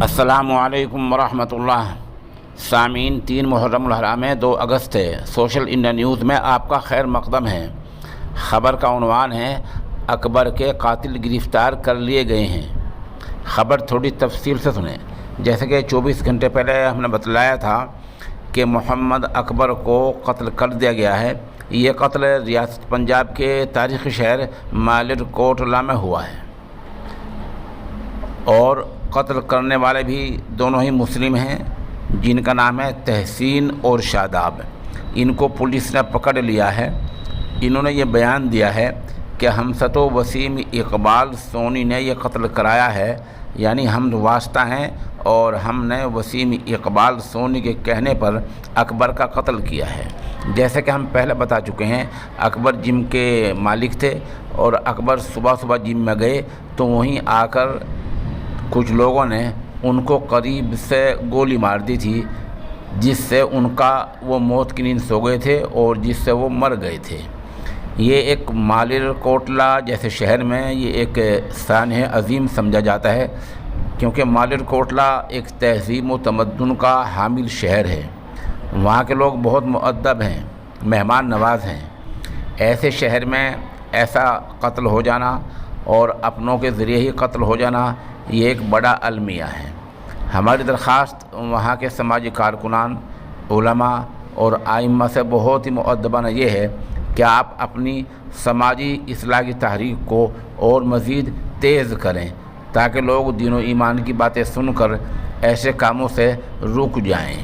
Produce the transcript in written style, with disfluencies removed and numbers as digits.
السلام علیکم ورحمۃ اللہ۔ سامعین، 3 محرم الحرام ہے، 2 اگست ہے۔ سوشل انڈیا نیوز میں آپ کا خیر مقدم ہے۔ خبر کا عنوان ہے اکبر کے قاتل گرفتار کر لیے گئے ہیں۔ خبر تھوڑی تفصیل سے سنیں۔ جیسے کہ 24 گھنٹے پہلے ہم نے بتلایا تھا کہ محمد اکبر کو قتل کر دیا گیا ہے۔ یہ قتل ریاست پنجاب کے تاریخی شہر مالیرکوٹلا میں ہوا ہے، اور قتل کرنے والے بھی دونوں ہی مسلم ہیں، جن کا نام ہے تحسین اور شاداب۔ ان کو پولیس نے پکڑ لیا ہے۔ انہوں نے یہ بیان دیا ہے کہ ہمسط و وسیم اقبال سونی نے یہ قتل کرایا ہے، یعنی ہم واسطہ ہیں اور ہم نے وسیم اقبال سونی کے کہنے پر اکبر کا قتل کیا ہے۔ جیسے کہ ہم پہلے بتا چکے ہیں، اکبر جم کے مالک تھے، اور اکبر صبح صبح جم میں گئے تو وہیں آ کر کچھ لوگوں نے ان کو قریب سے گولی مار دی تھی، جس سے ان کا وہ موت کی نیند سو گئے تھے اور جس سے وہ مر گئے تھے۔ یہ ایک مالیرکوٹلا جیسے شہر میں یہ ایک سانحہ عظیم سمجھا جاتا ہے، کیونکہ مالیرکوٹلا ایک تہذیب و تمدن کا حامل شہر ہے۔ وہاں کے لوگ بہت مؤدب ہیں، مہمان نواز ہیں۔ ایسے شہر میں ایسا قتل ہو جانا اور اپنوں کے ذریعے ہی قتل ہو جانا، یہ ایک بڑا المیہ ہے۔ ہماری درخواست وہاں کے سماجی کارکنان، علماء اور ائمہ سے بہت ہی مؤدبانہ یہ ہے کہ آپ اپنی سماجی اصلاح کی تحریک کو اور مزید تیز کریں، تاکہ لوگ دین و ایمان کی باتیں سن کر ایسے کاموں سے رک جائیں۔